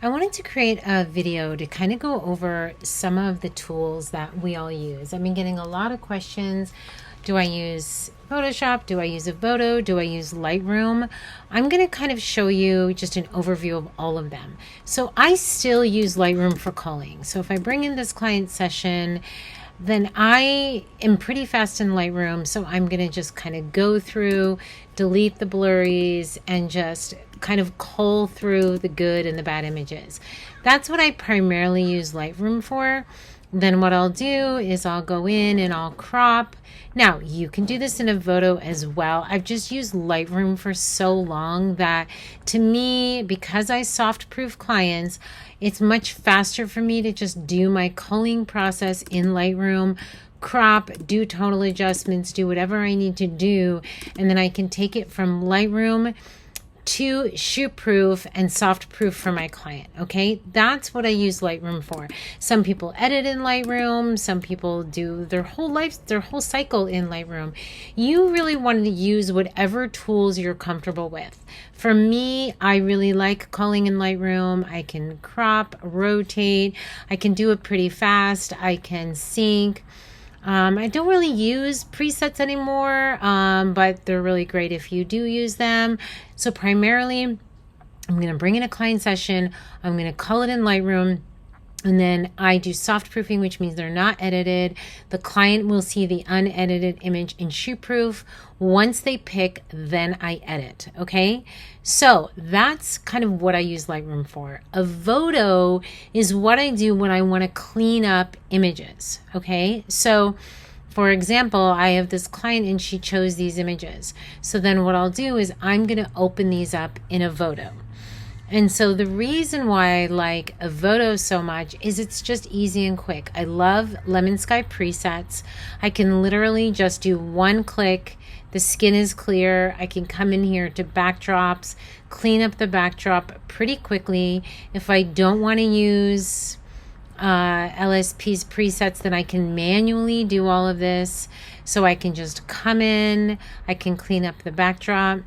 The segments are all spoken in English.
I wanted to create a video to kind of go over some of the tools that we all use. I've been getting a lot of questions. Do I use Photoshop? Do I use a photo? Do I use Lightroom? I'm going to kind of show you just an overview of all of them. So I still use Lightroom for culling. So if I bring in this client session, then I am pretty fast in Lightroom. So I'm going to just kind of go through, delete the blurries, and just kind of cull through the good and the bad images. That's what I primarily use Lightroom for. Then what I'll do is I'll go in and I'll crop. Now, you can do this in a photo as well. I've just used Lightroom for so long that to me, because I soft proof clients, it's much faster for me to just do my culling process in Lightroom, crop, do tonal adjustments, do whatever I need to do, and then I can take it from Lightroom to shoot proof and soft proof for my client. Okay, that's what I use Lightroom for. Some people edit in Lightroom, some people do their whole cycle in Lightroom. You really want to use whatever tools you're comfortable with. For me, I really like culling in Lightroom. I can crop, rotate, I can do it pretty fast, I can sync. I don't really use presets anymore, but they're really great if you do use them. So primarily, I'm going to bring in a client session. I'm going to cull it in Lightroom. And then I do soft proofing, which means they're not edited. The client will see the unedited image in shoot proof. Once they pick, then I edit. Okay, so that's kind of what I use Lightroom for. A photo is what I do when I want to clean up images. Okay, so for example, I have this client and she chose these images. So then what I'll do is I'm going to open these up in a photo. And so the reason why I like a photo so much is it's just easy and quick. I love Lemon Sky presets. I can literally just do one click. The skin is clear. I can come in here to backdrops, clean up the backdrop pretty quickly. If I don't want to use LSP's presets, then I can manually do all of this. So I can just come in, I can clean up the backdrop.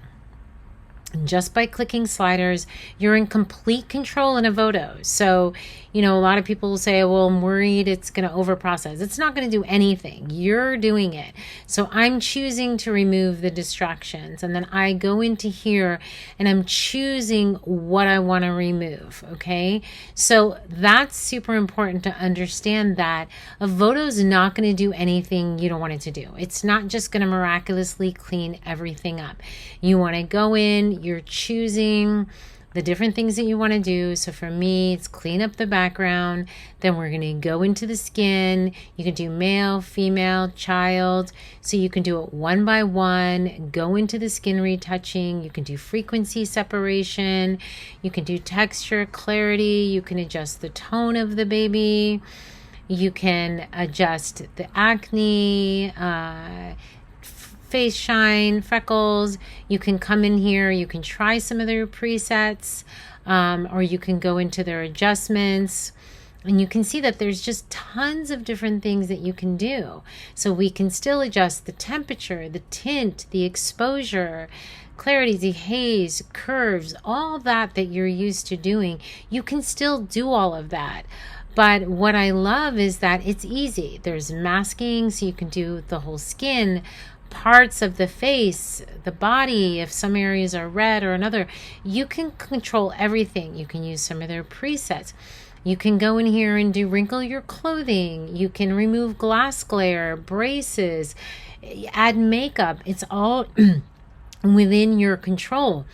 Just by clicking sliders, you're in complete control in a photo. So, a lot of people will say, well, I'm worried it's going to overprocess. It's not going to do anything. You're doing it. So I'm choosing to remove the distractions. And then I go into here and I'm choosing what I want to remove. Okay. So that's super important to understand that a photo is not going to do anything you don't want it to do. It's not just going to miraculously clean everything up. You want to go in, you're choosing the different things that you want to do. So for me, it's clean up the background. Then we're going to go into the skin. You can do male, female, child. So you can do it one by one, go into the skin retouching. You can do frequency separation. You can do texture, clarity. You can adjust the tone of the baby. You can adjust the acne, face shine, freckles. You can come in here, you can try some of their presets, or you can go into their adjustments, and you can see that there's just tons of different things that you can do. So we can still adjust the temperature, the tint, the exposure, clarity, the haze, curves, all that you're used to doing. You can still do all of that. But what I love is that it's easy. There's masking, so you can do the whole skin, parts of the face, the body. If some areas are red or another, you can control everything. You can use some of their presets. You can go in here and do wrinkle your clothing. You can remove glass glare, braces, add makeup. It's all within your control.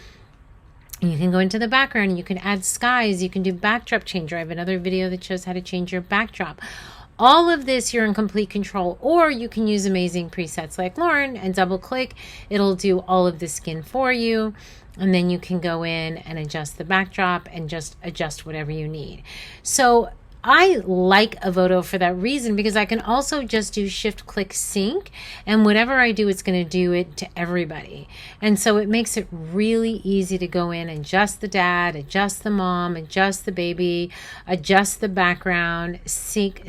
You can go into the background. You can add skies. You can do backdrop changer. I have another video that shows how to change your backdrop. All of this, you're in complete control, or you can use amazing presets like Lauren and double click. It'll do all of the skin for you. And then you can go in and adjust the backdrop and just adjust whatever you need. So I like Avoto for that reason, because I can also just do shift click sync, and whatever I do, it's going to do it to everybody. And so it makes it really easy to go in and adjust the dad, adjust the mom, adjust the baby, adjust the background, sync,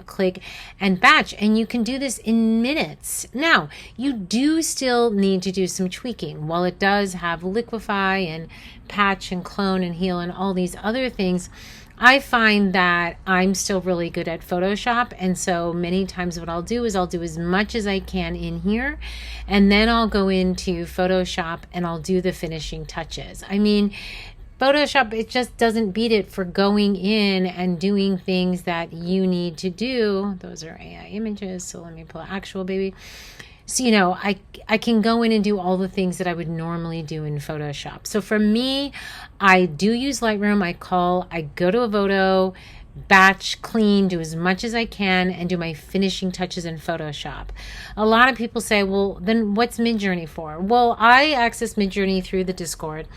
click, and batch. And you can do this in minutes. Now, you do still need to do some tweaking. While it does have liquify and patch and clone and heal and all these other things, I find that I'm still really good at Photoshop. And so many times what I'll do is I'll do as much as I can in here, and then I'll go into Photoshop and I'll do the finishing touches. I mean, Photoshop, it just doesn't beat it for going in and doing things that you need to do. Those are AI images. So let me pull actual baby. So, I can go in and do all the things that I would normally do in Photoshop. So for me, I do use Lightroom. I go to a photo, batch, clean, do as much as I can, and do my finishing touches in Photoshop. A lot of people say, well, then what's Midjourney for? Well, I access Midjourney through the Discord.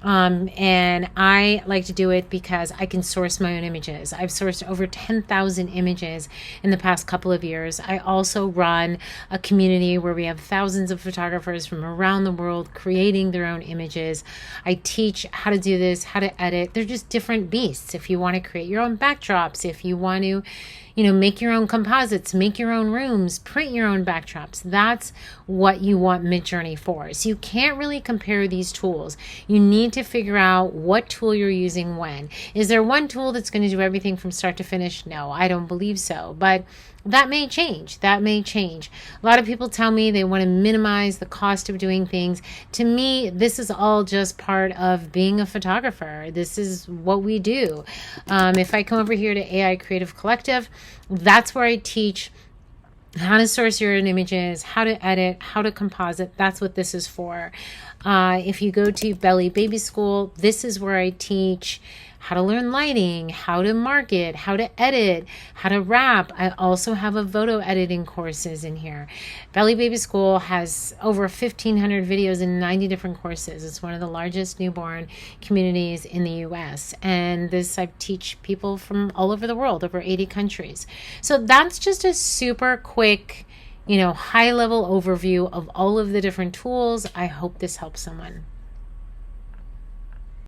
And I like to do it because I can source my own images. I've sourced over 10,000 images in the past couple of years. I also run a community where we have thousands of photographers from around the world creating their own images. I teach how to do this, how to edit. They're just different beasts. If you want to create your own backdrops, if you want to make your own composites, make your own rooms, print your own backdrops. That's what you want Midjourney for. So you can't really compare these tools. You need to figure out what tool you're using when. Is there one tool that's going to do everything from start to finish? No, I don't believe so. But that may change. A lot of people tell me they want to minimize the cost of doing things. To me, this is all just part of being a photographer. This is what we do. If I come over here to AI Creative Collective, that's where I teach how to source your own images, how to edit, how to composite. That's what this is for. If you go to Belly Baby School, this is where I teach how to learn lighting, how to market, how to edit, how to wrap. I also have a photo editing courses in here. Belly Baby School has over 1,500 videos and 90 different courses. It's one of the largest newborn communities in the US. And I teach people from all over the world, over 80 countries. So that's just a super quick, high level overview of all of the different tools. I hope this helps someone.